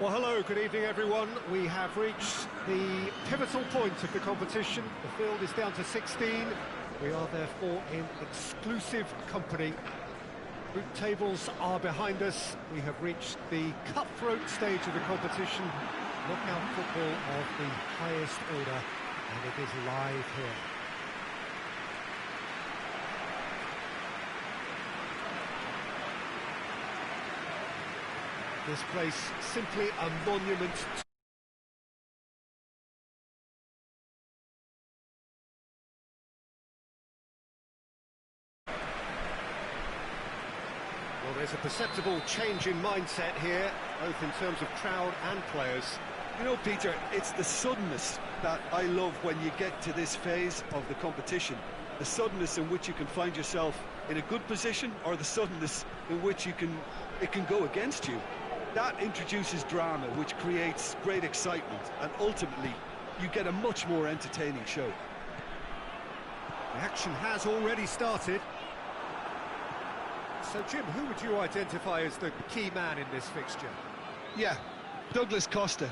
Well, hello, good evening, everyone. We have reached the pivotal point of the competition. The field is down to 16. We are therefore in exclusive company. Group tables are behind us. We have reached the cutthroat stage of the competition. Knockout football of the highest order, and it is live here. This place simply a monument. Well, there's a perceptible change in mindset here, both in terms of crowd and players. You know, Peter, it's the suddenness that I love when you get to this phase of the competition. The suddenness in which you can find yourself in a good position, or the suddenness in which it can go against you. That introduces drama, which creates great excitement, and ultimately you get a much more entertaining show. The action has already started. So, Jim, who would you identify as the key man in this fixture? Yeah, Douglas Costa.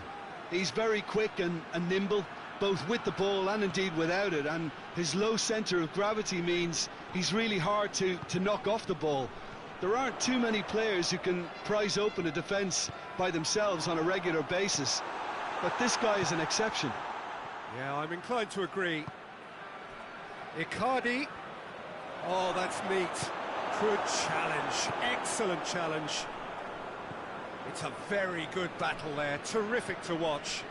He's very quick and nimble, both with the ball and indeed without it, and his low centre of gravity means he's really hard to knock off the ball. There aren't too many players who can prise open a defence by themselves on a regular basis, but this guy is an exception. Yeah, I'm inclined to agree. Icardi. Oh, that's neat. Good challenge. Excellent challenge. It's a very good battle there. Terrific to watch.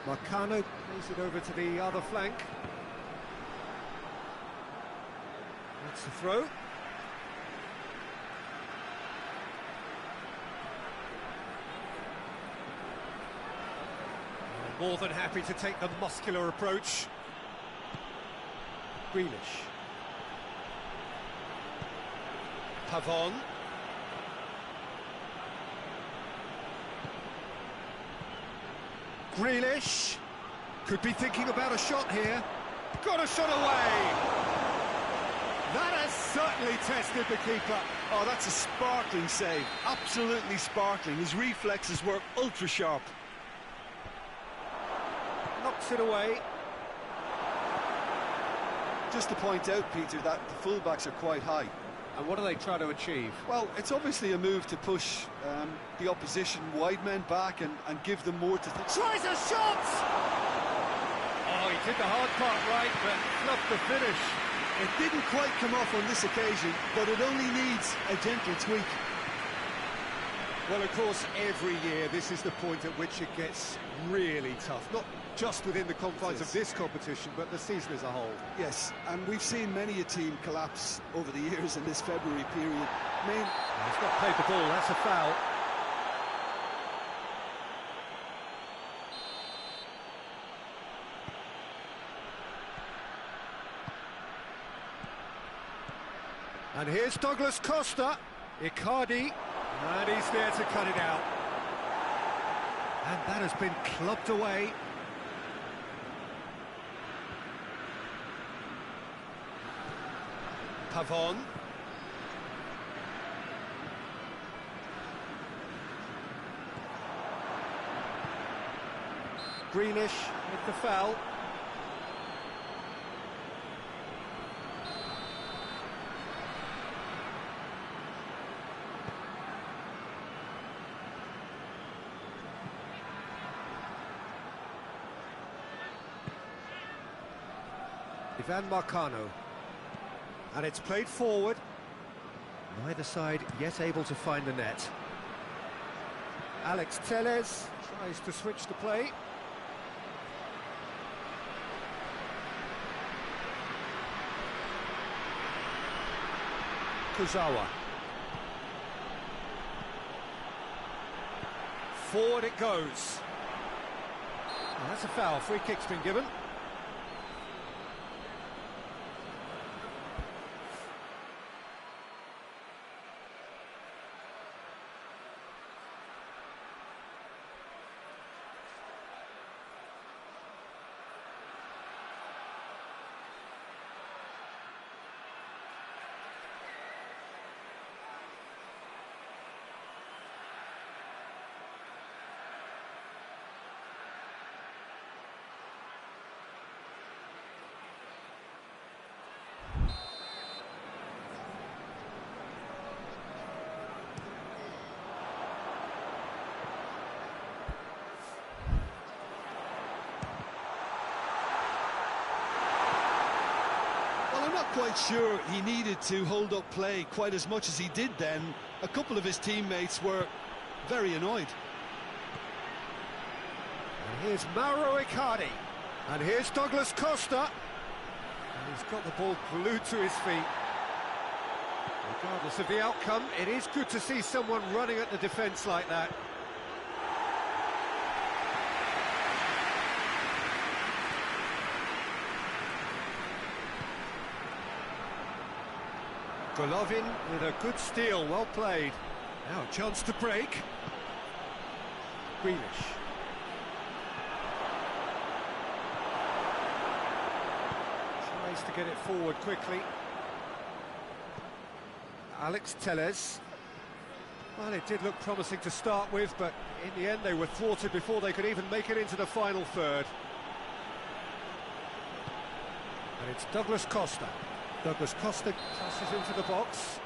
Marcano plays it over to the other flank. That's the throw. More than happy to take the muscular approach. Grealish. Pavon. Grealish. Could be thinking about a shot here. Got a shot away! That has certainly tested the keeper. Oh, that's a sparkling save. Absolutely sparkling. His reflexes were ultra-sharp. Knocks it away. Just to point out, Peter, that the fullbacks are quite high. And what are they trying to achieve? Well, it's obviously a move to push the opposition wide men back and give them more to think. Tries a shot! Oh, he did the hard part right, but fluffed the finish. It didn't quite come off on this occasion, but it only needs a gentle tweak. Well, of course, every year this is the point at which it gets really tough. Not just within the confines of this competition, but the season as a whole. Yes, and we've seen many a team collapse over the years in this February period. He's not played the ball, that's a foul. And here's Douglas Costa, Icardi, and he's there to cut it out. And that has been clubbed away. Pavon. Grealish with the foul. Ivan Marcano. And it's played forward. Neither side yet able to find the net. Alex Telles tries to switch the play. Kuzawa. Forward it goes. Well, that's a foul. Free kick's been given. quite sure he needed to hold up play quite as much as he did then. A couple of his teammates were very annoyed. And here's Mauro Icardi. And here's Douglas Costa. And he's got the ball glued to his feet. Regardless of the outcome, it is good to see someone running at the defence like that. Golovin with a good steal, well played. Now a chance to break. Grealish. Tries to get it forward quickly. Alex Telles. Well, it did look promising to start with, but in the end they were thwarted before they could even make it into the final third. And it's Douglas Costa. Douglas Costa passes into the box.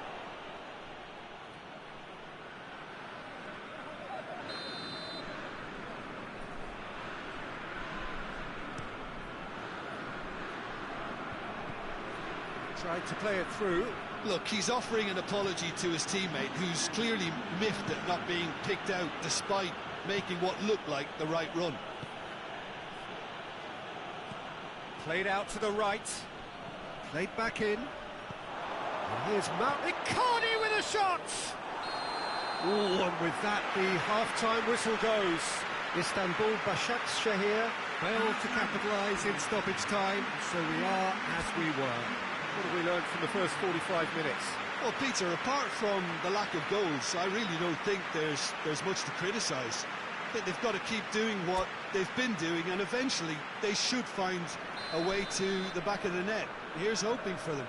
Tried to play it through. Look, he's offering an apology to his teammate, who's clearly miffed at not being picked out despite making what looked like the right run. Played out to the right. Played back in. And here's Icardi with a shot! Ooh, and with that, the half-time whistle goes. Istanbul Başakşehir failed to capitalise in stoppage time, so we are as we were. What have we learned from the first 45 minutes? Well, Peter, apart from the lack of goals, I really don't think there's much to criticise. They've got to keep doing what they've been doing, and eventually they should find a way to the back of the net. Here's hoping for them.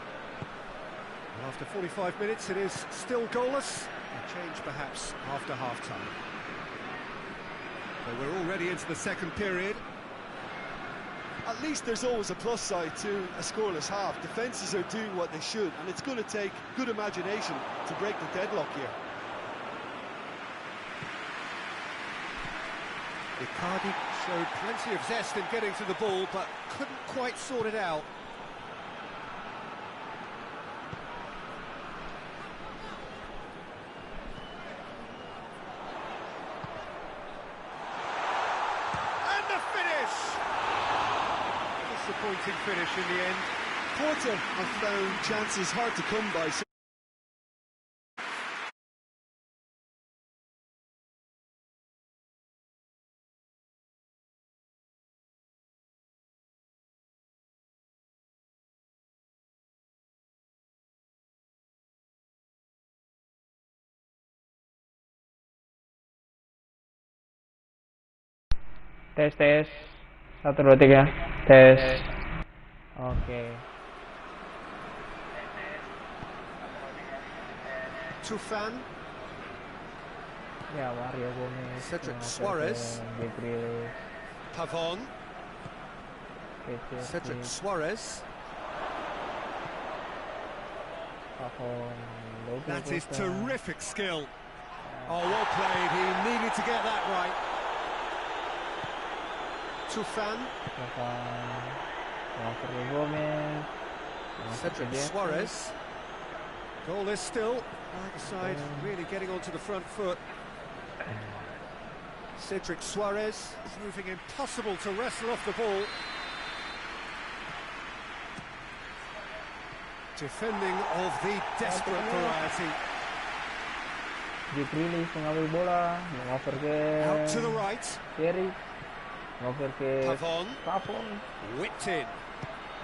Well, after 45 minutes, it is still goalless. A change perhaps after half-time. So we're already into the second period. At least there's always a plus side to a scoreless half. Defences are doing what they should, and it's going to take good imagination to break the deadlock here. Icardi showed plenty of zest in getting to the ball, but couldn't quite sort it out. And the finish! Disappointing finish in the end. Porto have found chances hard to come by. Tes tes 1 2 3 tes. Oke. Tufan. Ya, Mario Gomez, Cedric Suarez. Pavon. Cedric Suarez. That is terrific skill. Oh, well played. He needed to get that right. Tufan. Mario Gomez. Cedric Suarez. Goal is still. Either side really getting onto the front foot. Cedric Suarez proving impossible to wrestle off the ball. Defending of the desperate variety. Grealish mengambil bola, mengoper ke Out to the right. kiri, mengoper ke Pavon. Pavon. Whipped in.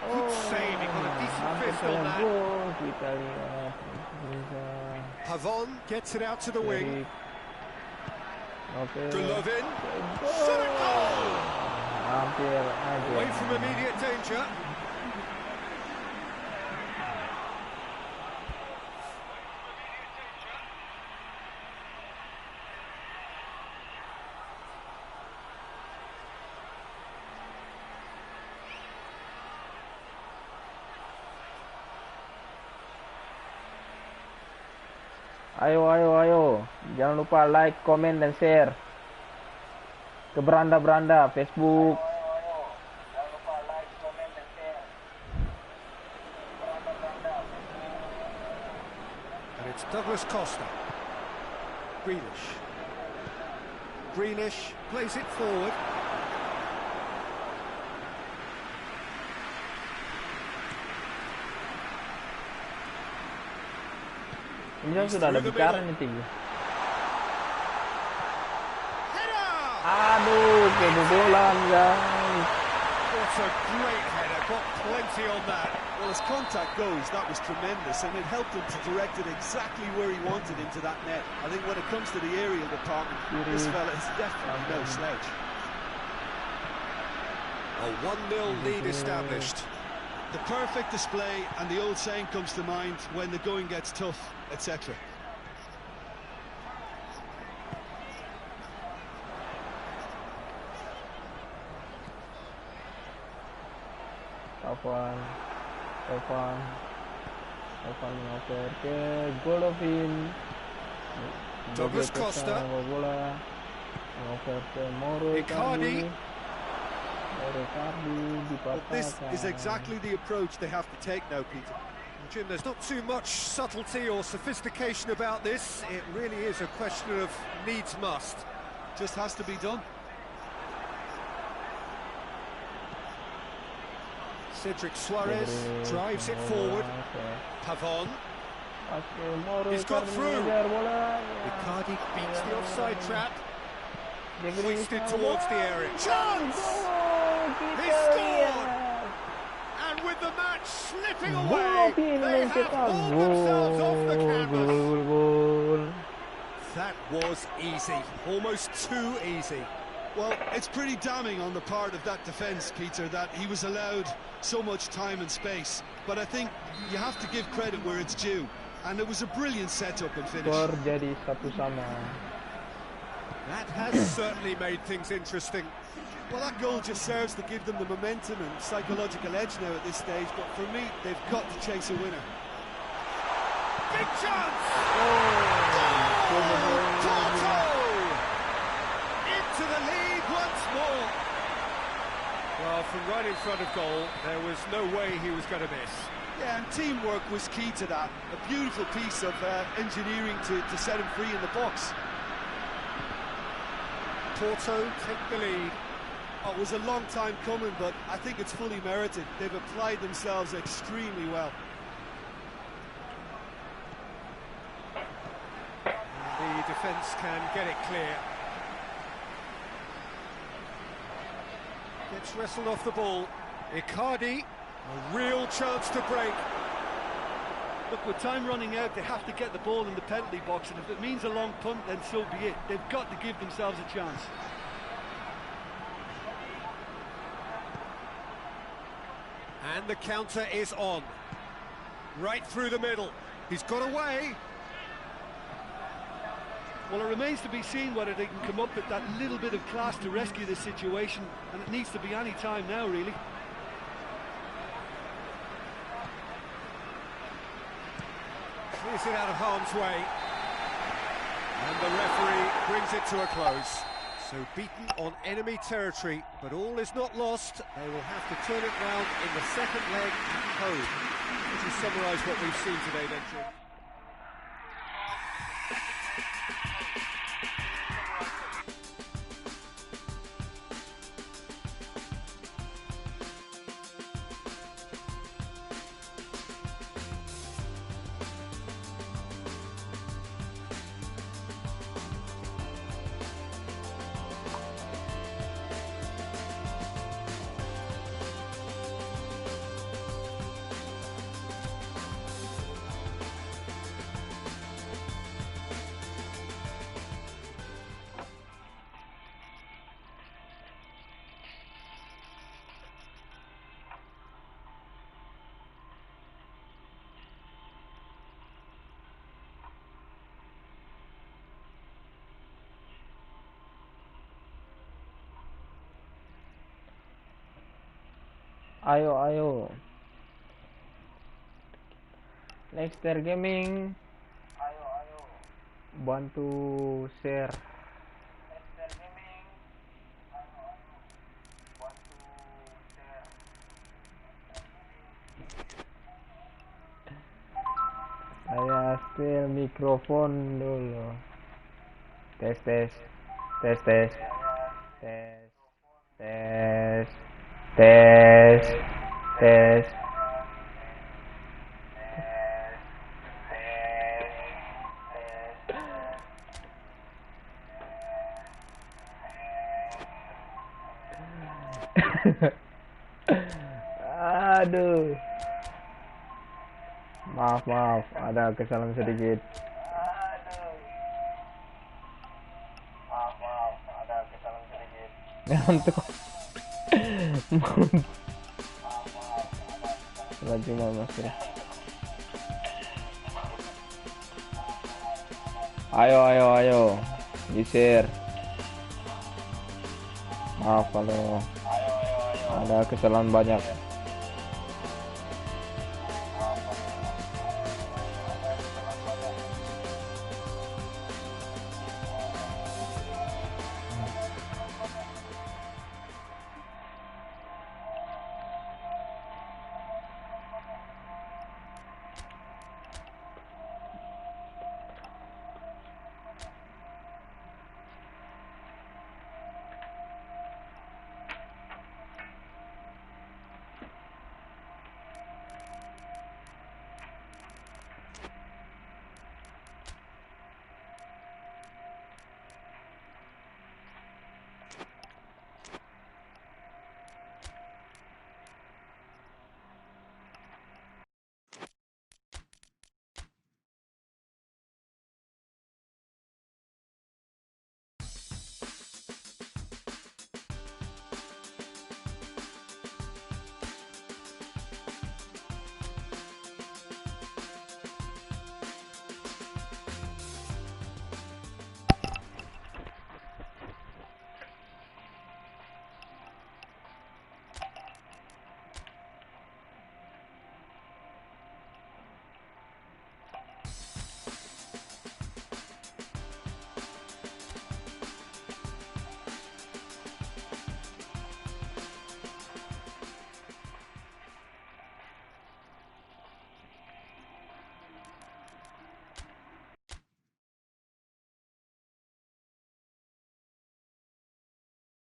Good save, he got a decent fist on that. Gol kita lihat. Pavon gets it out to the wing. Oke. Golovin. Shot it goal! Hampir aja. Away from immediate danger. Ayo. Jangan lupa like, komen, dan share ke beranda-beranda Facebook. Douglas Costa. Grealish. Grealish plays it forward. Ini kan sudah ada bicara nih tinggi. Aduh, kebobolan guys. What a great header, got plenty on that. Well, as contact goes, that was tremendous, and it helped him to direct it exactly where he wanted into that net. I think when it comes to the aerial department, this fella is definitely no slouch. A 1-0 lead established. The perfect display, and the old saying comes to mind, when the going gets tough, etc. Taufan mengoper ke Golovin. Douglas Costa. Bola mengoper ke Icardi. Well, this is exactly the approach they have to take now, Peter. Jim, there's not too much subtlety or sophistication about this. It really is a question of needs must. Just has to be done. Cedric Suarez drives it forward. Pavon. He's got through. Icardi beats the offside trap. Hoisted towards the area. Chance! He scored! And with the match slipping away, they have pulled themselves off the canvas. That was easy, almost too easy. Well, it's pretty damning on the part of that defence, Peter, that he was allowed so much time and space. But I think you have to give credit where it's due. And it was a brilliant setup and finish. Jadi 1-1. That has certainly made things interesting. Well, that goal just serves to give them the momentum and psychological edge now at this stage. But for me, they've got to chase a winner. Big chance! Into the lead once more. Well, from right in front of goal, there was no way he was going to miss. Yeah, and teamwork was key to that. A beautiful piece of engineering to set him free in the box. Porto take the lead. Oh, it was a long time coming, but I think it's fully merited. They've applied themselves extremely well. The defence can get it clear. Gets wrestled off the ball. Icardi, a real chance to break. Look, with time running out, they have to get the ball in the penalty box, and if it means a long punt, then so be it. They've got to give themselves a chance. And the counter is on. Right through the middle. He's got away. Well, it remains to be seen whether they can come up with that little bit of class to rescue this situation, and it needs to be any time now, really. Clears it out of harm's way. And the referee brings it to a close. So beaten on enemy territory, but all is not lost. They will have to turn it round in the second leg at home. Would you summarise what we've seen today then, Jim? Ayo. Lexter Gaming. Ayo. Bantu share. Lexter Gaming. Ayo. Bantu share. Saya Ambil mikrofon dulu. Tes tes tes tes tes tes tes tes. Aduh. Maaf, ada kesalahan sedikit. Ngantuk. Cuma masker. Ayo. Geser. Maaf kalau ada kesalahan banyak.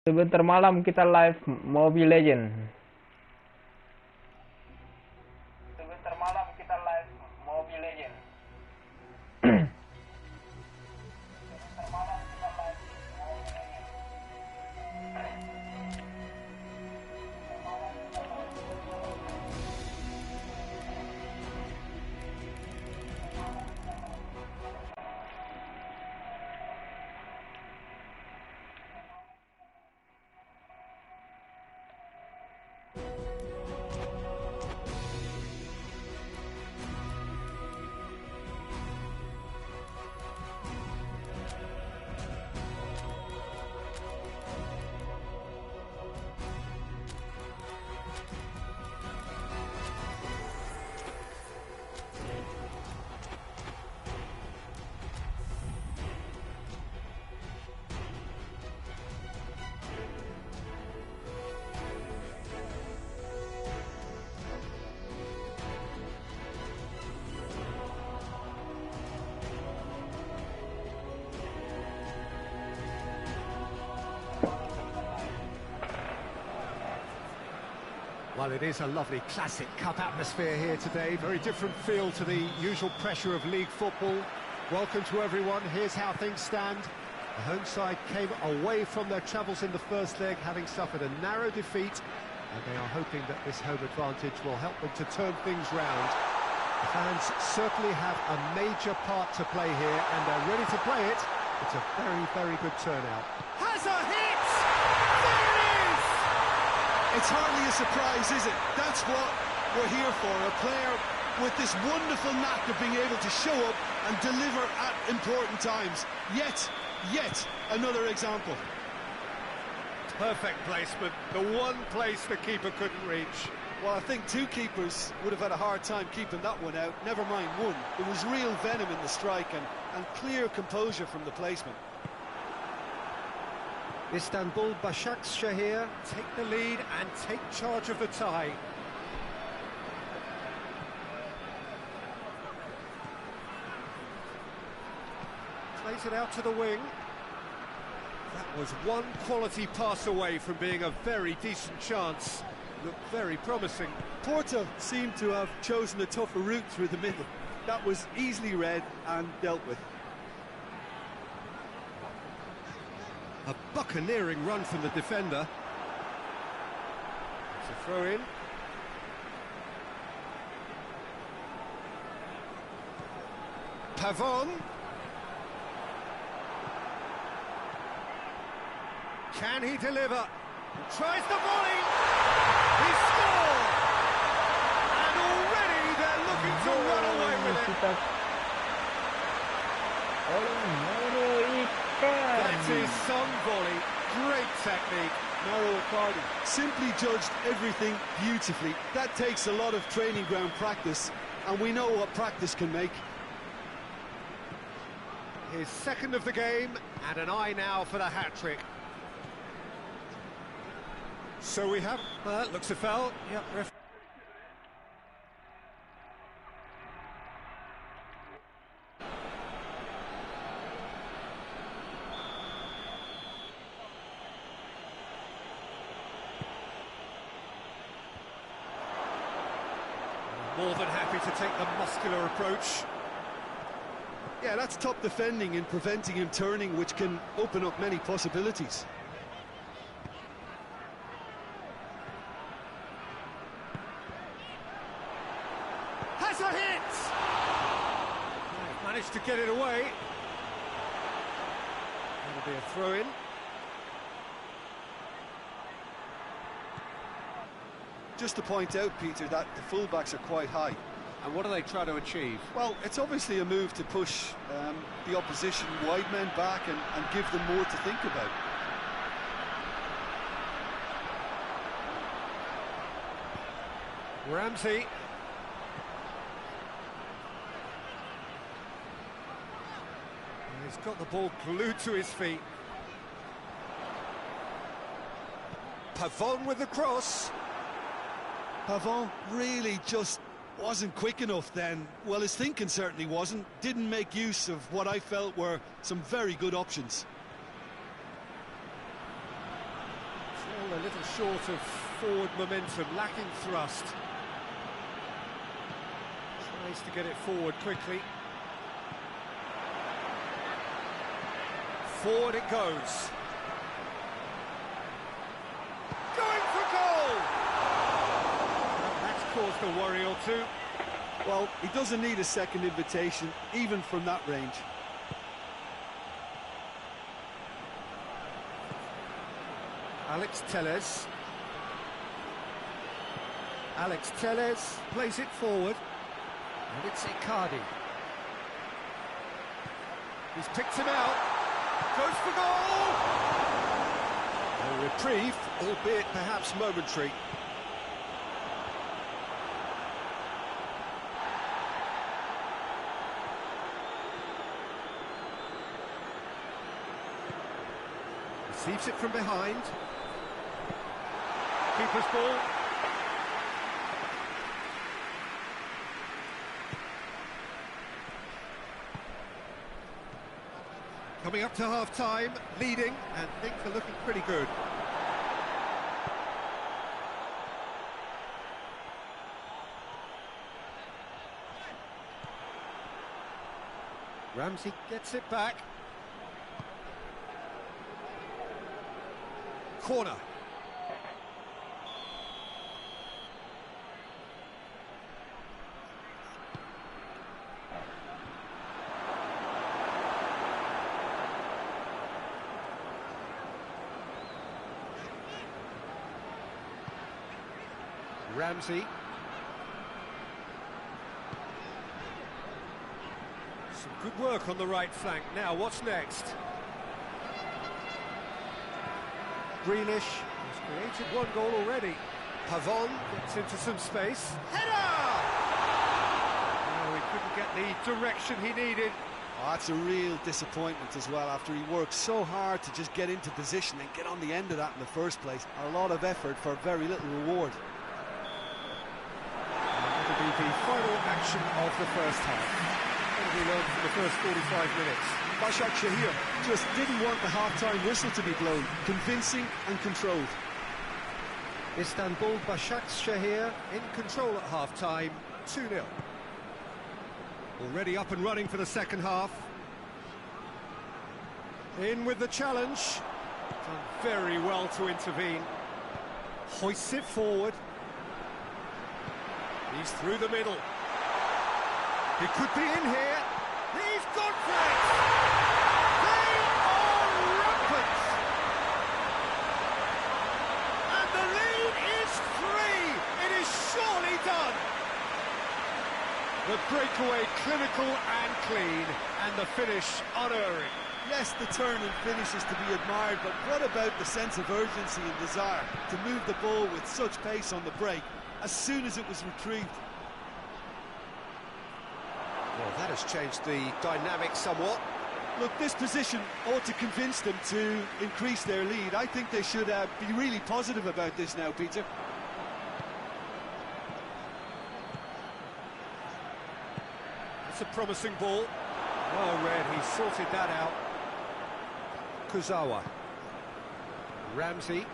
Sebentar malam kita live Mobile Legend. Well, it is a lovely classic cup atmosphere here today. Very different feel to the usual pressure of league football. Welcome to everyone. Here's how things stand. The home side came away from their travels in the first leg, having suffered a narrow defeat, and they are hoping that this home advantage will help them to turn things round. The fans certainly have a major part to play here, and they're ready to play it. It's a very, very good turnout. Has a hit! There it is! It's hardly a surprise, is it? That's what we're here for, a player with this wonderful knack of being able to show up and deliver at important times. Yet another example. Perfect placement, the one place the keeper couldn't reach. Well, I think two keepers would have had a hard time keeping that one out, never mind one. There was real venom in the strike and clear composure from the placement. Istanbul Başakşehir take the lead and take charge of the tie. Plays it out to the wing. That was one quality pass away from being a very decent chance. Looked very promising. Porto seemed to have chosen a tougher route through the middle. That was easily read and dealt with. A buccaneering run from the defender. It's a throw-in. Pavon. Can he deliver? Tries the volley. He scored. And already they're looking to run away with it. That is some volley. Great technique. Mauro Icardi simply judged everything beautifully. That takes a lot of training ground practice, and we know what practice can make. His second of the game, and an eye now for the hat-trick. So we have... looks a foul. Yep, ref. More than happy to take the muscular approach. Yeah, that's top defending and preventing him turning, which can open up many possibilities. Has a hit! Managed to get it away. That'll be a throw-in. Just to point out, Peter, that the fullbacks are quite high. And what are they trying to achieve? Well, it's obviously a move to push the opposition wide men back and give them more to think about. Ramsey. He's got the ball glued to his feet. Pavon with the cross. Pavon really just wasn't quick enough then. Well, his thinking certainly wasn't. Didn't make use of what I felt were some very good options. Still a little short of forward momentum, lacking thrust. Tries to get it forward quickly. Forward it goes. Going for goal! That's caused a worry or two. Well, he doesn't need a second invitation, even from that range. Alex Telles. Alex Telles plays it forward. And it's Icardi. He's picked him out. Goes for goal! A reprieve, albeit perhaps momentary. Receives it from behind. Keeper's ball. Coming up to half-time, leading, and things are looking pretty good. Ramsey gets it back. Corner. Ramsey. Some good work on the right flank. Now, what's next? Grealish has created one goal already. Pavon gets into some space. Header! Oh, he couldn't get the direction he needed. Oh, that's a real disappointment as well, after he worked so hard to just get into position and get on the end of that in the first place. A lot of effort for very little reward. That'll be the final action of the first half. What have we learned from the first 45 minutes? Başak Şehir just didn't want the half-time whistle to be blown. Convincing and controlled. Istanbul Başakşehir in control at half-time, 2-0. Already up and running for the second half. In with the challenge. Done very well to intervene. Hoists it forward. He's through the middle. He could be in here. He's gone for it! They are rampant! And the lead is 3! It is surely done! The breakaway clinical and clean, and the finish unerring. Yes, the turn and finish is to be admired, but what about the sense of urgency and desire to move the ball with such pace on the break as soon as it was retrieved? Well, that has changed the dynamic somewhat. Look, this position ought to convince them to increase their lead. I think they should be really positive about this now, Peter. It's a promising ball. Well read, he sorted that out. Kuzawa. Ramsey.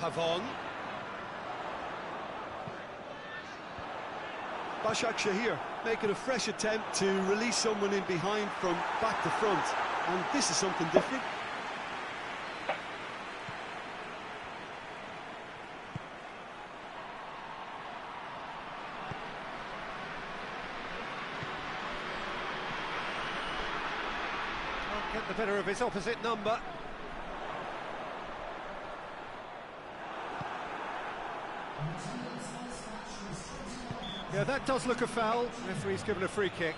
Pavon. Başak Şehir making a fresh attempt to release someone in behind from back to front, and this is something different. Can't get the better of his opposite number. Yeah, that does look a foul. Referee's given a free kick.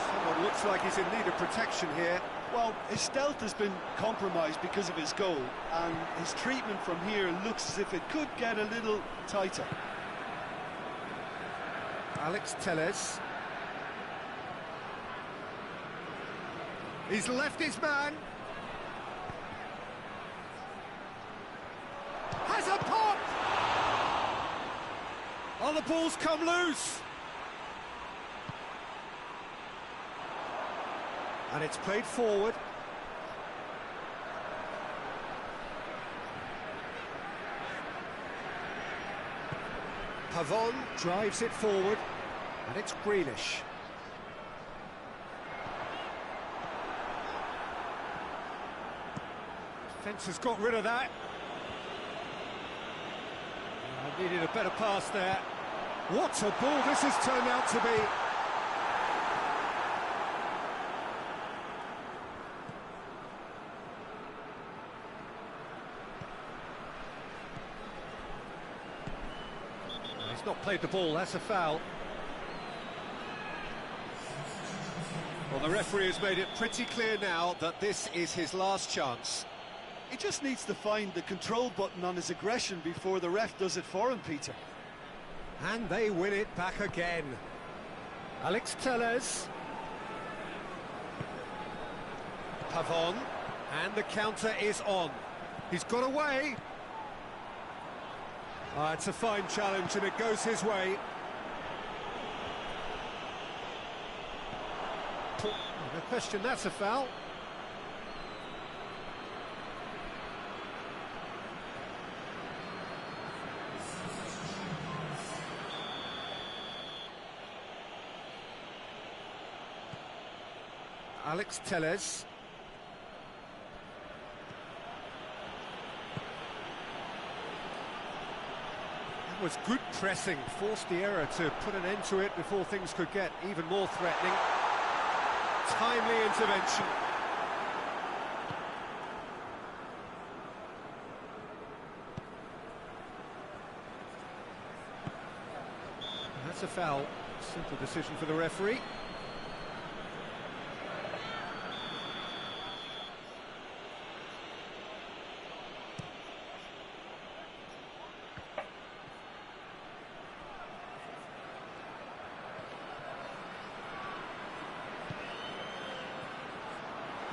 Someone looks like he's in need of protection here. Well, his stealth has been compromised because of his goal, and his treatment from here looks as if it could get a little tighter. Alex Telles. He's left his man. Has a pop! Oh, the ball's come loose. And it's played forward. Pavon drives it forward. And it's Grealish. Defence has got rid of that. I needed a better pass there. What a ball this has turned out to be. He's not played the ball, that's a foul. Well, the referee has made it pretty clear now that this is his last chance. He just needs to find the control button on his aggression before the ref does it for him, Peter. And they win it back again. Alex Telles. Pavon. And the counter is on. He's got away. It's a fine challenge and it goes his way. No question, that's a foul. Alex Telles. That was good pressing, forced the error to put an end to it before things could get even more threatening. Timely intervention. That's a foul. Simple decision for the referee.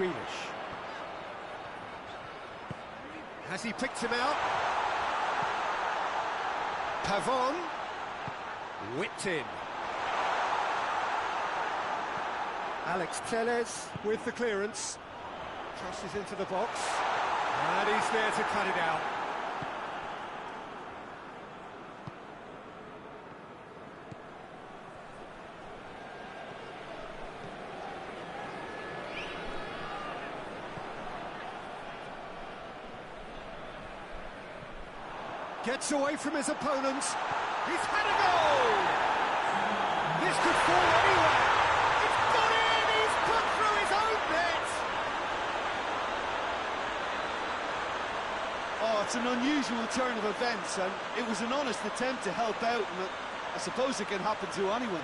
Grealish. Has he picked him out? Pavon. Whipped in. Alex Telles with the clearance. Crosses into the box. And he's there to cut it out. Gets away from his opponent. He's had a goal! This could fall anywhere. It's got in! He's put through his own net! Oh, it's an unusual turn of events, and it was an honest attempt to help out, and I suppose it can happen to anyone.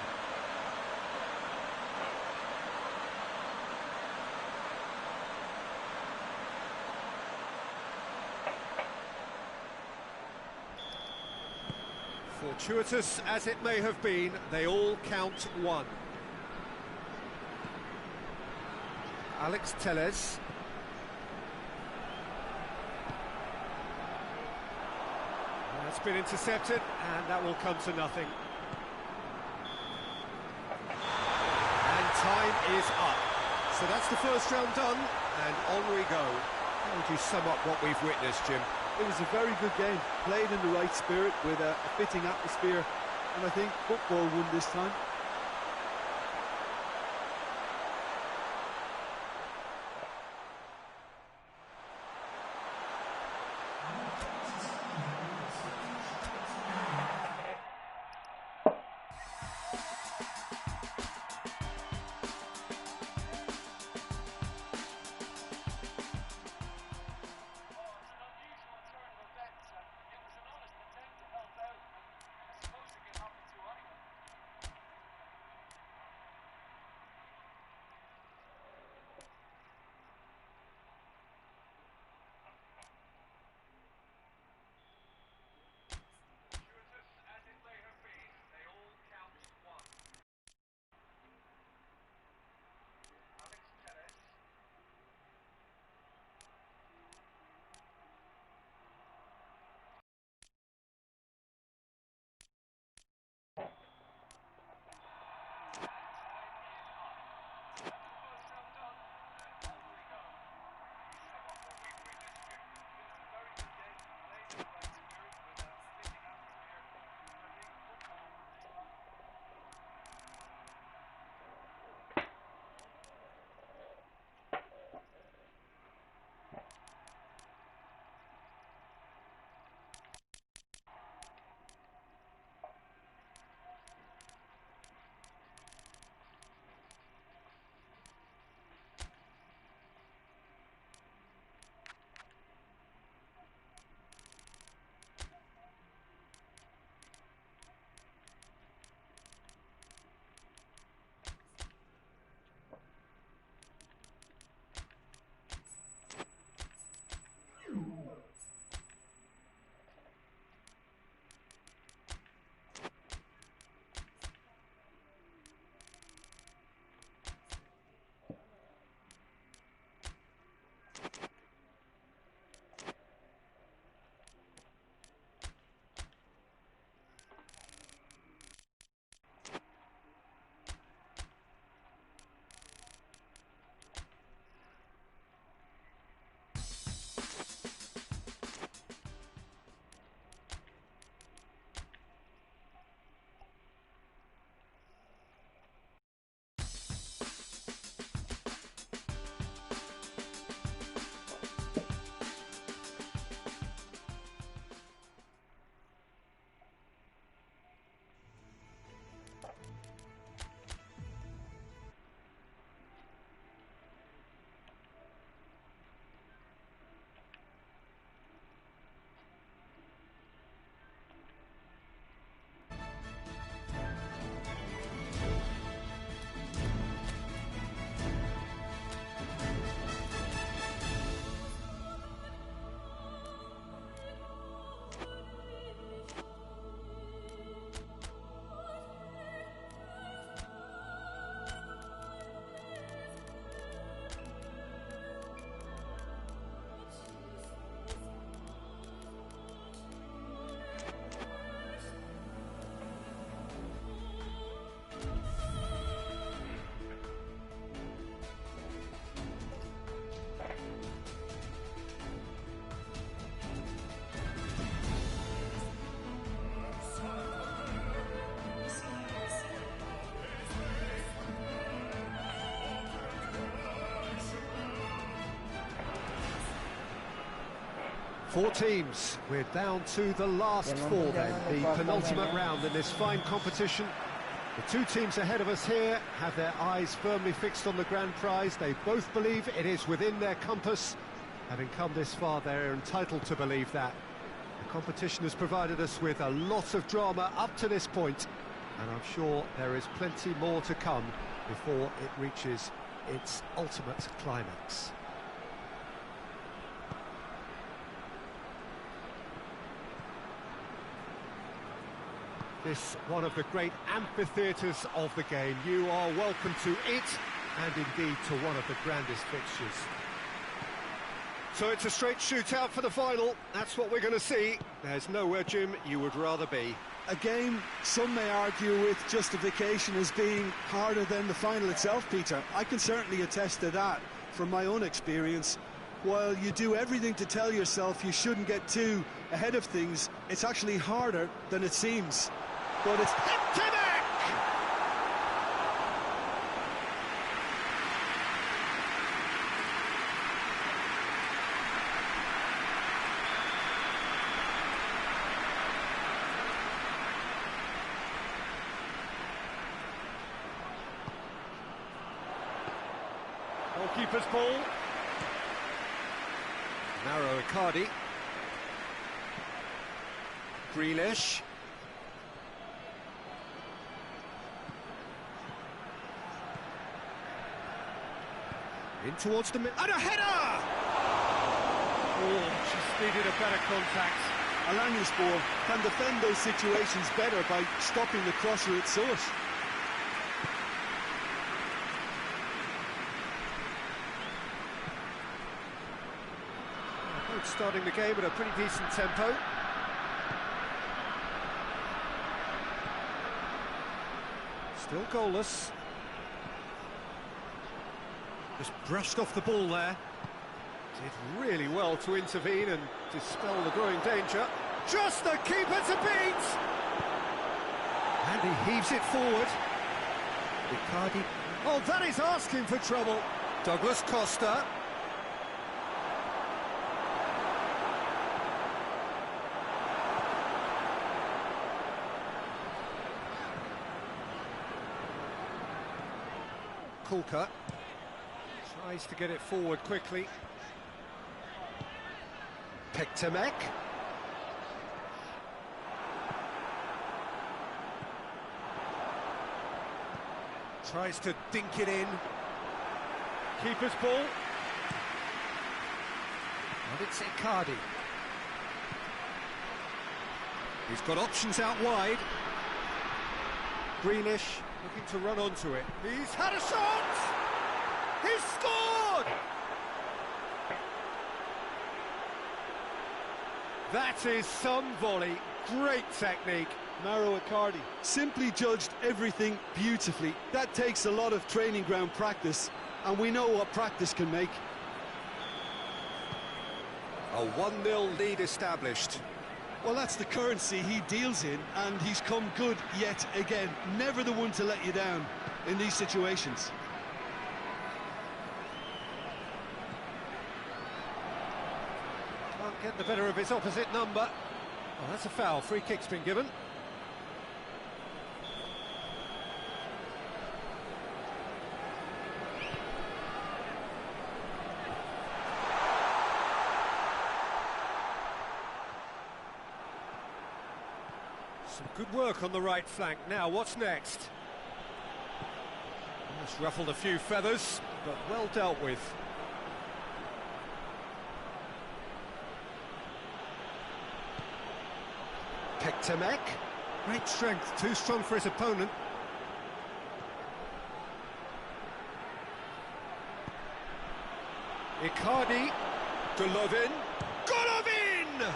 Fortuitous as it may have been, they all count one. Alex Telles. That's been intercepted, and that will come to nothing. And time is up. So that's the first round done, and on we go. How would you sum up what we've witnessed, Jim? It was a very good game, played in the right spirit with a fitting atmosphere, and I think football won this time. Four teams. We're down to the last four then, the penultimate round in this fine competition. The two teams ahead of us here have their eyes firmly fixed on the grand prize. They both believe it is within their compass. Having come this far, they're entitled to believe that. The competition has provided us with a lot of drama up to this point, and I'm sure there is plenty more to come before it reaches its ultimate climax. This one of the great amphitheatres of the game. You are welcome to it, and indeed to one of the grandest fixtures. So it's a straight shootout for the final. That's what we're going to see. There's nowhere, Jim, you would rather be. A game some may argue with justification as being harder than the final itself, Peter. I can certainly attest to that from my own experience. While you do everything to tell yourself you shouldn't get too ahead of things, it's actually harder than it seems. But it's hit to back! Goalkeeper's ball. Narrow Icardi. Grealish. In towards the middle. And a header! Oh, just needed a better contact. Alanyaspor can defend those situations better by stopping the crosser at source. Both starting the game at a pretty decent tempo. Still goalless. Just brushed off the ball there. Did really well to intervene and dispel the growing danger. Just the keeper to beat! And he heaves it forward. Icardi. Oh, that is asking for trouble. Douglas Costa. Kulka. Tries to get it forward quickly. Pektemek. Tries to dink it in. Keeper's ball. And it's Icardi. He's got options out wide. Grealish looking to run onto it. He's had a shot! He's scored! That is some volley. Great technique. Mauro Icardi simply judged everything beautifully. That takes a lot of training ground practice, and we know what practice can make. A 1-0 lead established. Well, that's the currency he deals in, and he's come good yet again. Never the one to let you down in these situations. Can't get the better of his opposite number. Oh, that's a foul. Free kick's been given. Some good work on the right flank. Now, what's next? Just ruffled a few feathers, but well dealt with. Pektemek. Great strength, too strong for his opponent. Icardi. Golovin. Golovin!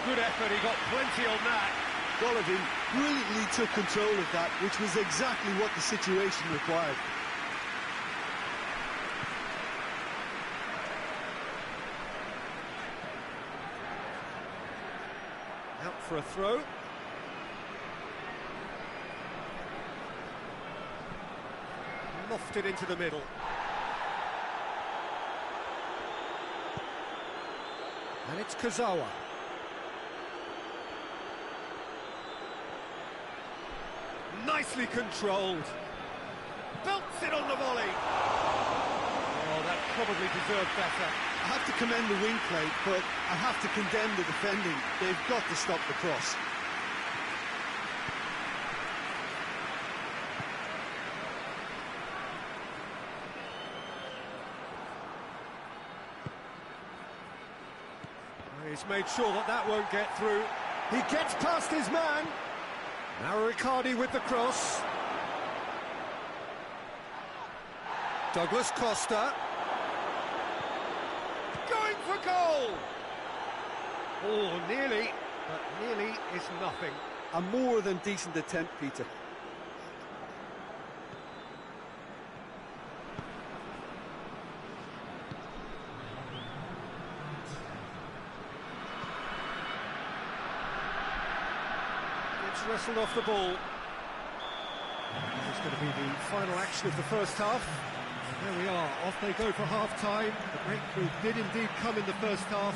Good effort, he got plenty on that. Golovin brilliantly took control of that, which was exactly what the situation required. Out for a throw. Lofted into the middle. And it's Kurzawa. Nicely controlled. Belts it on the volley. Oh, that probably deserved better. I have to commend the wing play, but I have to condemn the defending. They've got to stop the cross. He's made sure that that won't get through. He gets past his man. Now Riccardi with the cross. Douglas Costa. Going for goal! Oh, nearly, but nearly is nothing. A more than decent attempt, Peter. It's wrestled off the ball. It's going to be the final action of the first half. There we are, off they go for half-time. The breakthrough did indeed come in the first half,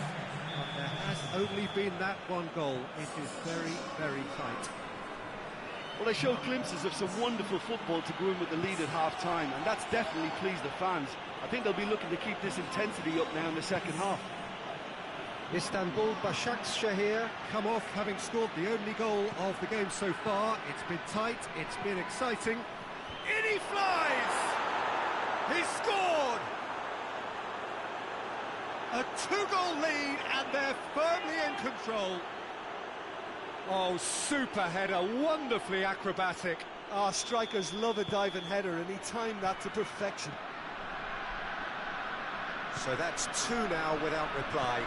but there has only been that one goal. It is very, very tight. Well, they showed glimpses of some wonderful football to go in with the lead at half-time, and that's definitely pleased the fans. I think they'll be looking to keep this intensity up now in the second half. Istanbul Başakşehir come off having scored the only goal of the game so far. It's been tight, it's been exciting. In he flies! He scored! A two-goal lead and they're firmly in control. Oh, super header, wonderfully acrobatic. Ah, strikers love a diving header, and he timed that to perfection. So that's two now without reply.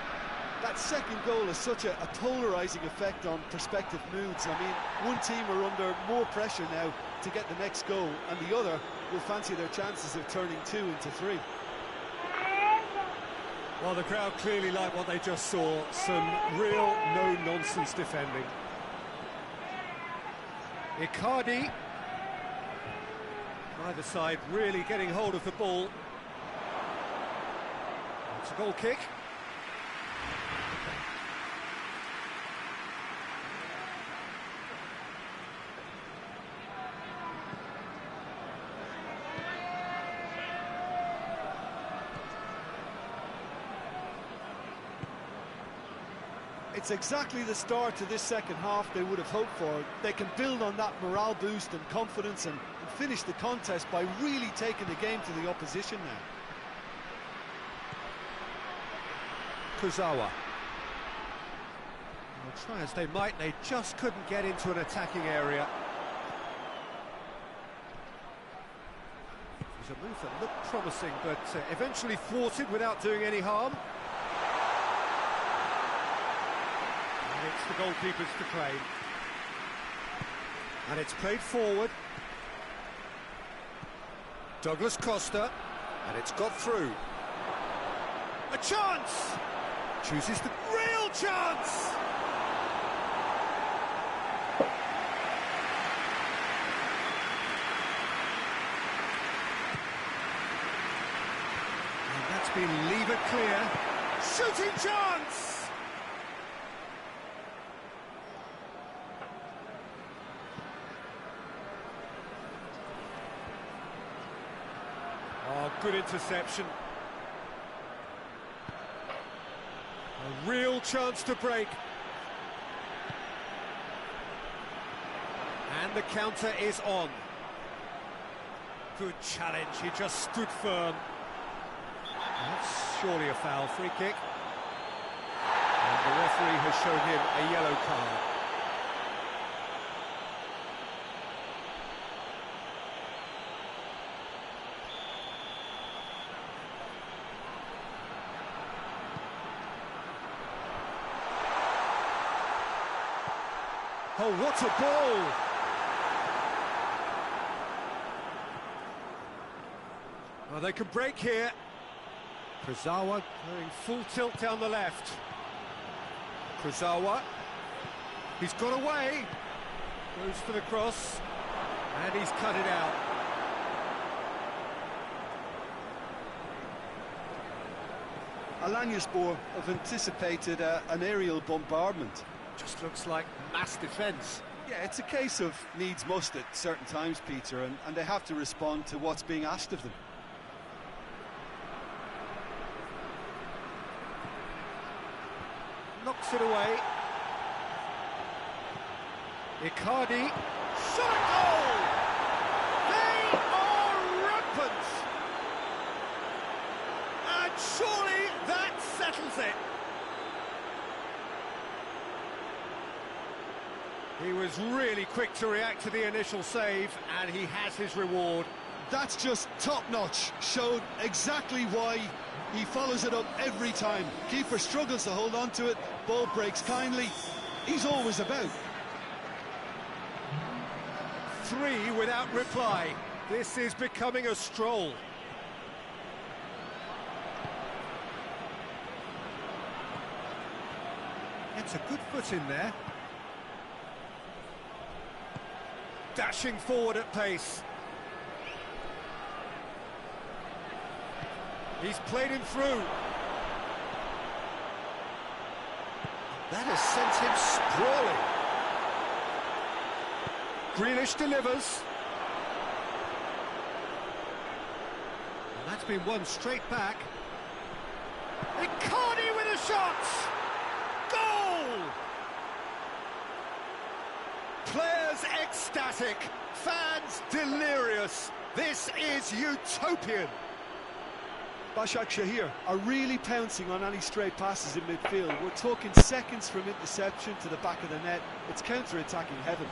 That second goal has such a polarising effect on prospective moods. I mean, one team are under more pressure now to get the next goal, and the other will fancy their chances of turning 2 into 3. Well, the crowd clearly like what they just saw. Some real no-nonsense defending. Icardi. Either side really getting hold of the ball. It's a goal kick. It's exactly the start to this second half they would have hoped for. They can build on that morale boost and confidence and finish the contest by really taking the game to the opposition now. Kurzawa. Well, try as they might, they just couldn't get into an attacking area. It was a move that looked promising, but eventually thwarted without doing any harm. It's the goalkeepers to claim. And it's played forward. Douglas Costa. And it's got through. A chance! Chooses the real chance! And that's been levered clear. Shooting chance! Oh, good interception. A real chance to break. And the counter is on. Good challenge, he just stood firm. That's surely a foul, free kick. And the referee has shown him a yellow card. Oh, what a ball! Well, they can break here. Kurzawa going full tilt down the left. Kurzawa. He's got away. Goes for the cross. And he's cut it out. Alanyaspor have anticipated an aerial bombardment. Just looks like mass defence. Yeah, it's a case of needs must at certain times, Peter, and they have to respond to what's being asked of them. Knocks it away. Icardi. Shot goal! They are rampant! And surely that settles it. He was really quick to react to the initial save, and he has his reward. That's just top-notch. Showed exactly why he follows it up every time. Keeper struggles to hold on to it, ball breaks kindly. He's always about. 3 without reply. This is becoming a stroll. It's a good foot in there. Dashing forward at pace. He's played him through. That has sent him sprawling. Grealish delivers. And that's been won straight back. Icardi with a shot! Goal! Players ecstatic, fans delirious. This is utopian. Başak Shahir are really pouncing on any straight passes in midfield. We're talking seconds from interception to the back of the net. It's counter-attacking heaven.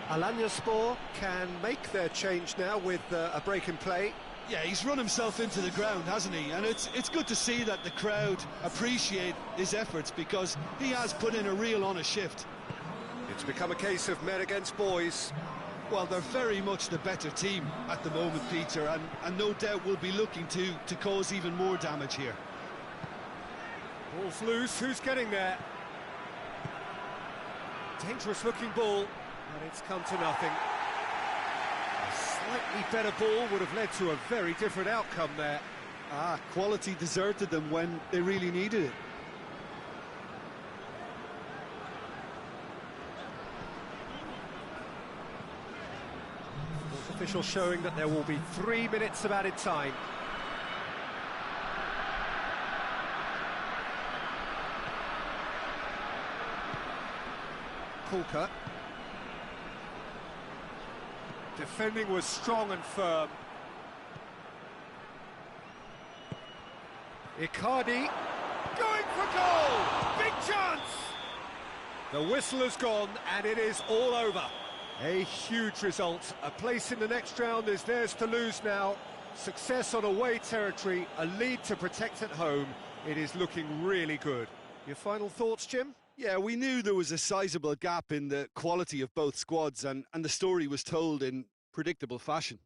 Alanyaspor can make their change now with a break in play. Yeah, he's run himself into the ground, hasn't he? And it's good to see that the crowd appreciate his efforts, because he has put in a real honest shift. It's become a case of men against boys. Well, they're very much the better team at the moment, Peter, and no doubt will be looking to cause even more damage here. Ball's loose, who's getting there? Dangerous looking ball, and it's come to nothing. A slightly better ball would have led to a very different outcome there. Quality deserted them when they really needed it. Official showing that there will be 3 minutes of added time. Kulka. Defending was strong and firm. Icardi going for goal! Big chance! The whistle has gone and it is all over. A huge result. A place in the next round is theirs to lose now. Success on away territory, a lead to protect at home. It is looking really good. Your final thoughts, Jim? Yeah, we knew there was a sizable gap in the quality of both squads, and the story was told in predictable fashion.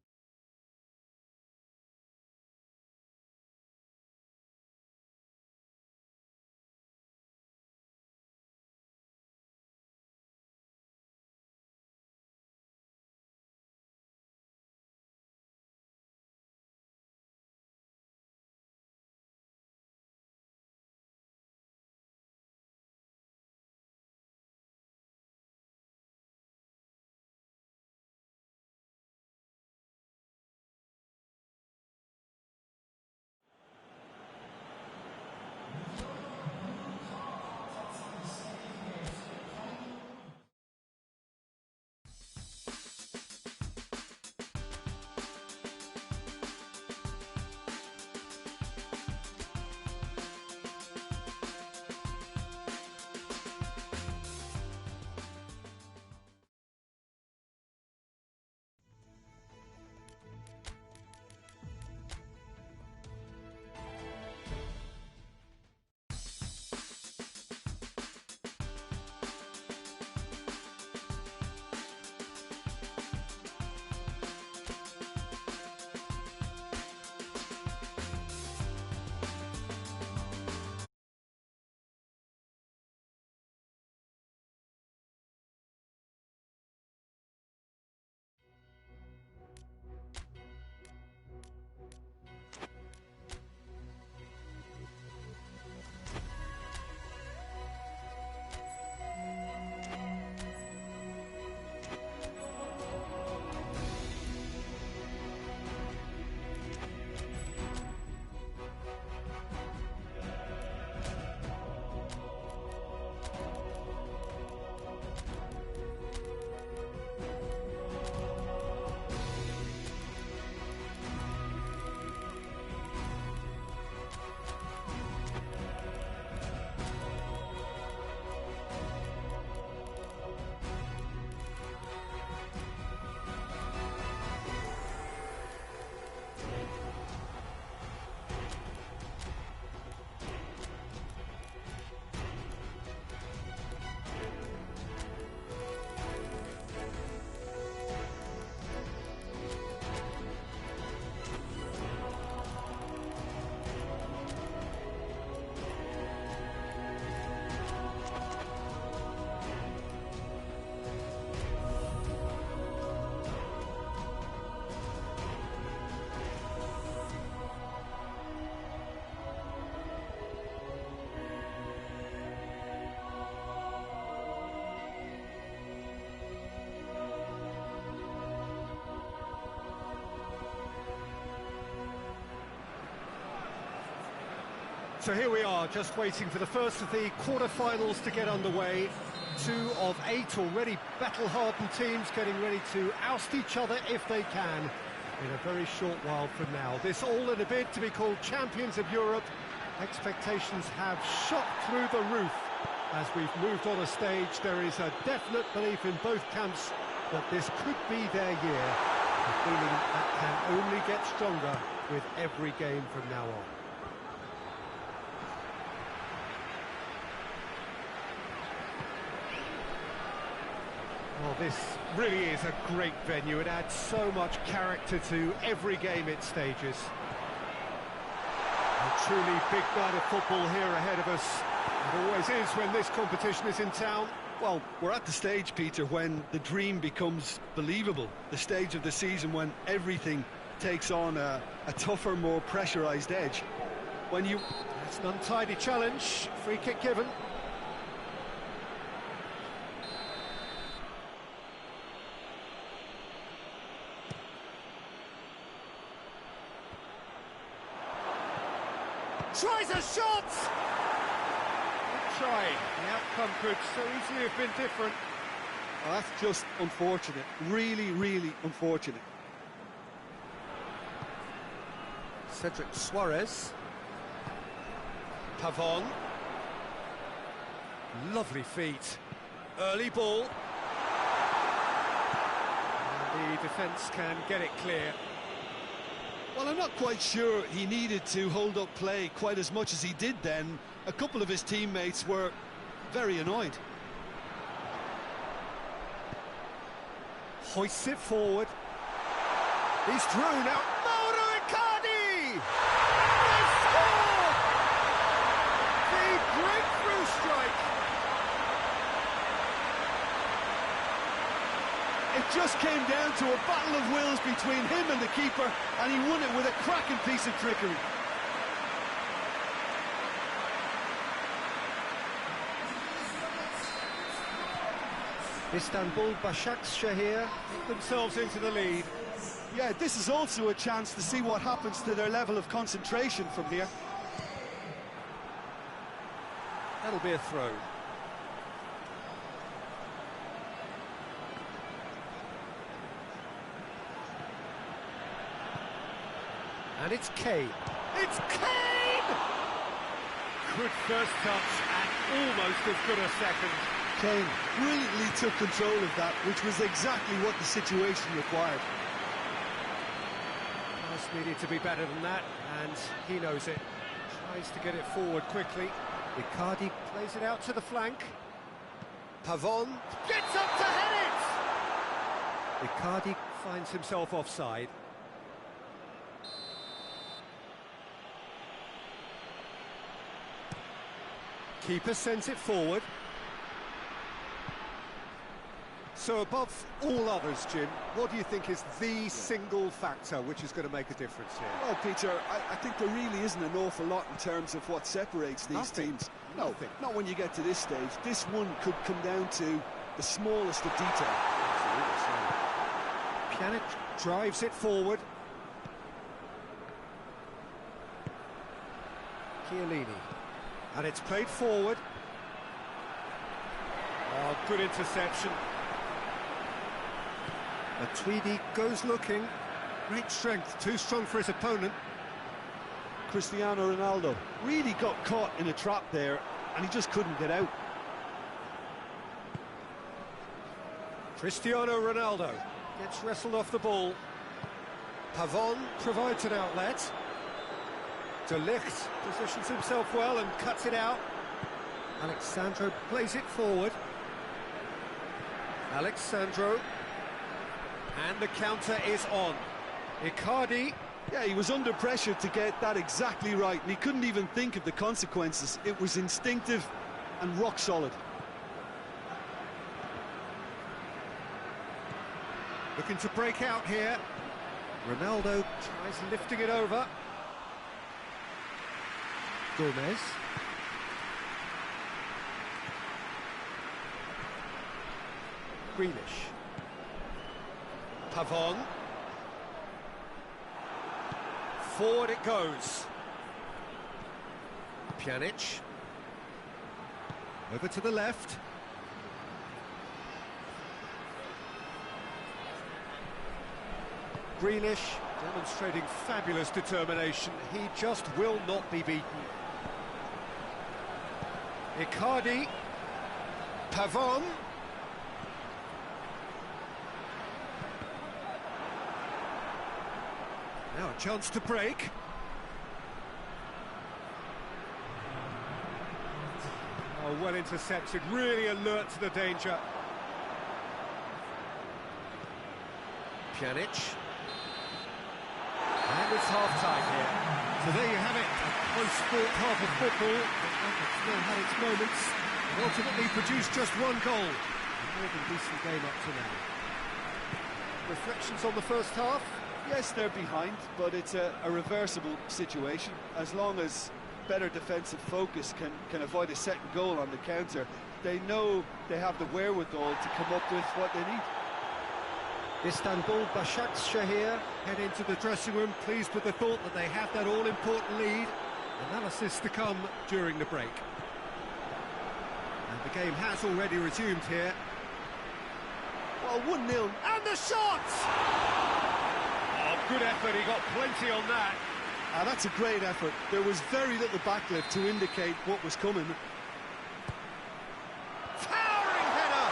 So here we are, just waiting for the first of the quarter-finals to get underway. 2 of 8 already battle-hardened teams getting ready to oust each other if they can in a very short while from now. This all in a bid to be called champions of Europe. Expectations have shot through the roof. As we've moved on a stage, there is a definite belief in both camps that this could be their year. A feeling that can only get stronger with every game from now on. Well, this really is a great venue. It adds so much character to every game it stages. A truly big night of football here ahead of us. It always is when this competition is in town. Well, we're at the stage, Peter, when the dream becomes believable. The stage of the season when everything takes on a tougher, more pressurised edge. When you... That's an untidy challenge. Free kick given. Tries a shot! Good try. The outcome could so easily have been different. Oh, that's just unfortunate. Really, really unfortunate. Cedric Suarez. Pavon. Lovely feet. Early ball. And the defence can get it clear. Well, I'm not quite sure he needed to hold up play quite as much as he did then. A couple of his teammates were very annoyed. Hoists it forward. He's through now. Mauro Icardi! They score! The breakthrough strike. It just came down to a battle of wills between him and the keeper, and he won it with a cracking piece of trickery. Istanbul Başakşehir get themselves into the lead. Yeah, this is also a chance to see what happens to their level of concentration from here. That'll be a throw. And it's Kane. It's Kane! Good first touch and almost as good a second. Kane brilliantly took control of that, which was exactly what the situation required. Pass needed to be better than that, and he knows it. Tries to get it forward quickly. Icardi plays it out to the flank. Pavon gets up to head it! Icardi finds himself offside. Keeper sends it forward. So above all others, Jim, what do you think is the single factor which is going to make a difference here? Well, Peter, I think there really isn't an awful lot in terms of what separates these teams. No, not when you get to this stage. This one could come down to the smallest of detail. Pjanic drives it forward. Chiellini. And it's played forward. Oh, good interception. Matuidi goes looking. Great strength, too strong for his opponent. Cristiano Ronaldo really got caught in a trap there, and he just couldn't get out. Cristiano Ronaldo gets wrestled off the ball. Pavon provides an outlet. De Ligt positions himself well and cuts it out. Alexandro plays it forward. Alexandro. And the counter is on. Icardi. Yeah, he was under pressure to get that exactly right, and he couldn't even think of the consequences. It was instinctive and rock solid. Looking to break out here. Ronaldo tries lifting it over. Gomez. Grealish. Pavon. Forward it goes. Pjanic. Over to the left. Grealish demonstrating fabulous determination. He just will not be beaten. Icardi. Pavon. Now a chance to break. Oh, well intercepted, really alert to the danger. Pjanic. And it's half-time here. So there you have it, a close-fought half of football. It's still had its moments, and ultimately produced just one goal. A more than decent game up to now. Reflections on the first half? Yes, they're behind, but it's a reversible situation. As long as better defensive focus can avoid a second goal on the counter, they know they have the wherewithal to come up with what they need. Istanbul Başakşehir head into the dressing room pleased with the thought that they have that all-important lead. Analysis to come during the break. And the game has already resumed here. Well, 1-0. And the shot! Oh, good effort, he got plenty on that. That's a great effort. There was very little backlift to indicate what was coming. Towering header!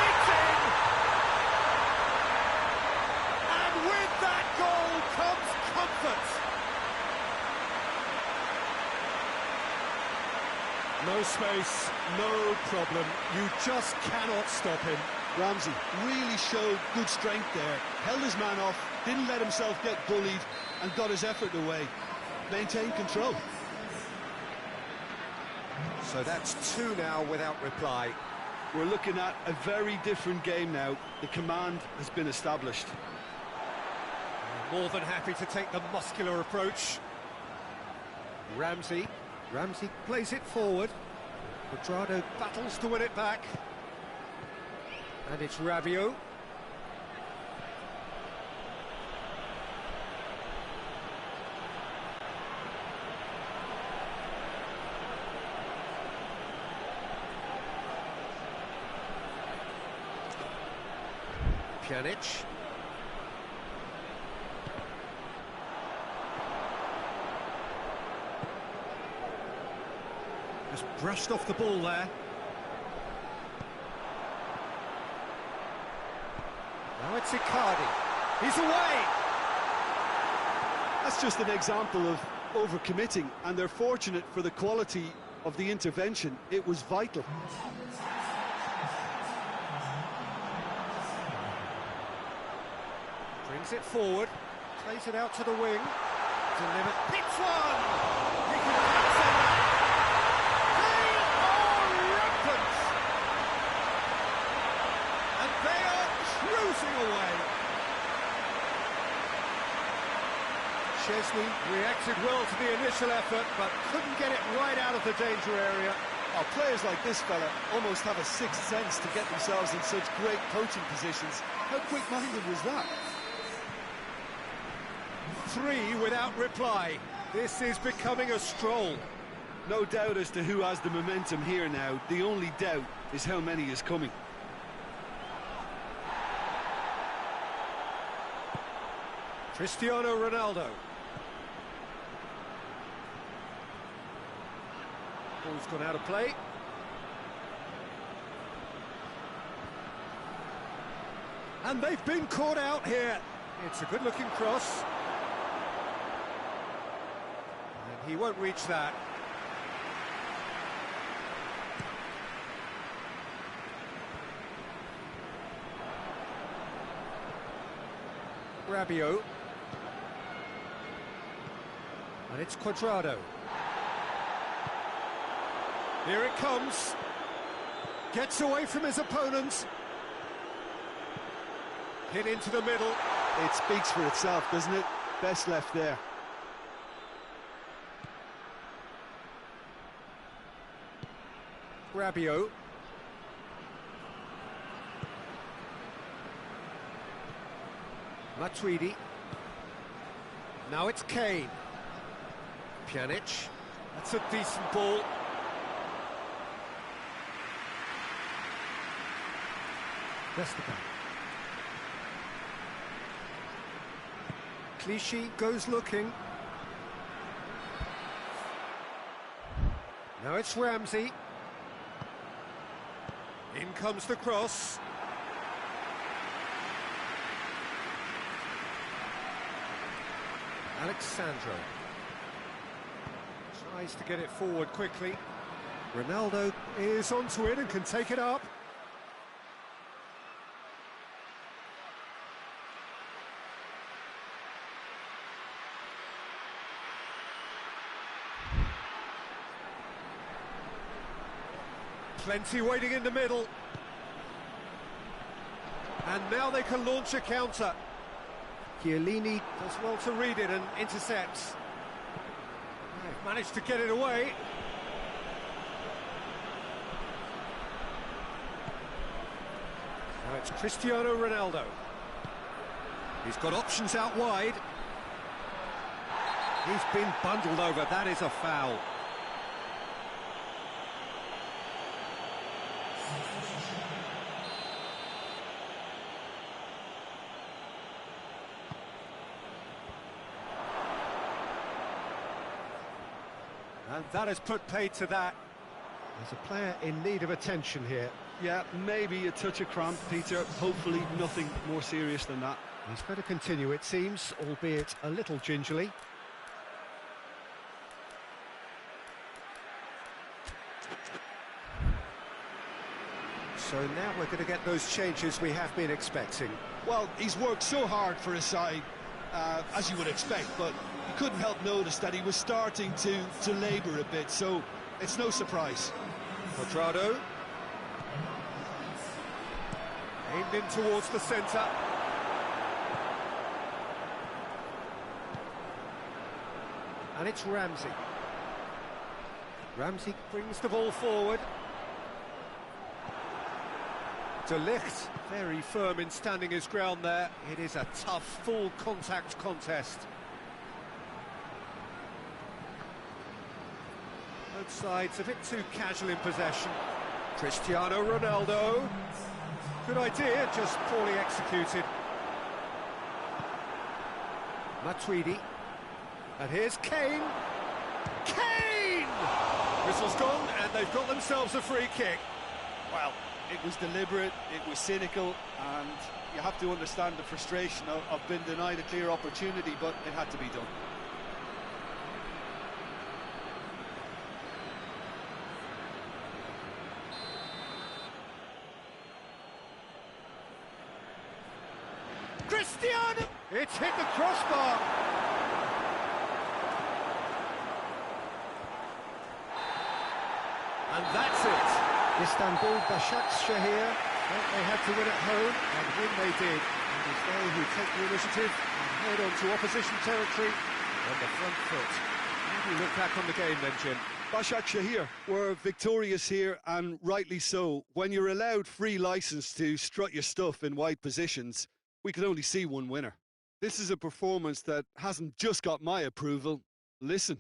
It's in! And with that goal comes comfort. No space, no problem. You just cannot stop him. Ramsey really showed good strength there. Held his man off, didn't let himself get bullied, and got his effort away. Maintained control. So that's 2 now without reply. We're looking at a very different game now. The command has been established. More than happy to take the muscular approach. Ramsey plays it forward. Cuadrado battles to win it back. And it's Rabiot. Pjanic. Just brushed off the ball there. Now it's Icardi. He's away! That's just an example of overcommitting, and they're fortunate for the quality of the intervention. It was vital. Brings it forward, plays it out to the wing. Delivered, hits one! He can pass on that. They are rampant! And they are cruising away. Chesney reacted well to the initial effort, but couldn't get it right out of the danger area. Oh, players like this fella almost have a sixth sense to get themselves in such great coaching positions. How quick-minded was that? 3 without reply. This is becoming a stroll. No doubt as to who has the momentum here now. The only doubt is how many is coming. Cristiano Ronaldo. Ball's gone out of play. And they've been caught out here. It's a good-looking cross. And he won't reach that. Rabiot. And it's Cuadrado. Here it comes. Gets away from his opponent. Hit into the middle. It speaks for itself, doesn't it? Best left there. Rabiot. Matuidi. Now it's Kane. Pjanic. That's a decent ball. Vestergaard. Clichy goes looking. Now it's Ramsey. In comes the cross. Alexandro tries to get it forward quickly. Ronaldo is onto it and can take it up. Plenty waiting in the middle. And now they can launch a counter. Chiellini does well to read it and intercepts. They've managed to get it away. Now it's Cristiano Ronaldo. He's got options out wide. He's been bundled over. That is a foul. And that has put paid to that. There's a player in need of attention here. Yeah, maybe a touch of cramp, Peter. Hopefully nothing more serious than that. He's better continue, it seems, albeit a little gingerly. So now we're going to get those changes we have been expecting. Well, he's worked so hard for his side, as you would expect, but you couldn't help notice that he was starting to labour a bit, so it's no surprise. Quadrado. Aimed in towards the centre. And it's Ramsey. Ramsey brings the ball forward. De Ligt, very firm in standing his ground there. It is a tough, full contact contest. Both sides a bit too casual in possession. Cristiano Ronaldo. Good idea, just poorly executed. Matuidi. And here's Kane. Kane! Whistle's gone, and they've got themselves a free kick. Well, it was deliberate, it was cynical, and you have to understand the frustration of being denied a clear opportunity, but it had to be done. Cristiano! It's hit the crossbar. And that's it. Istanbul Başakşehir, they had to win at home, and win they did. And it's they who take the initiative and head on to opposition territory on the front foot. How do you look back on the game then, Jim? Başakşehir were victorious here, and rightly so. When you're allowed free licence to strut your stuff in wide positions, we could only see one winner. This is a performance that hasn't just got my approval. Listen.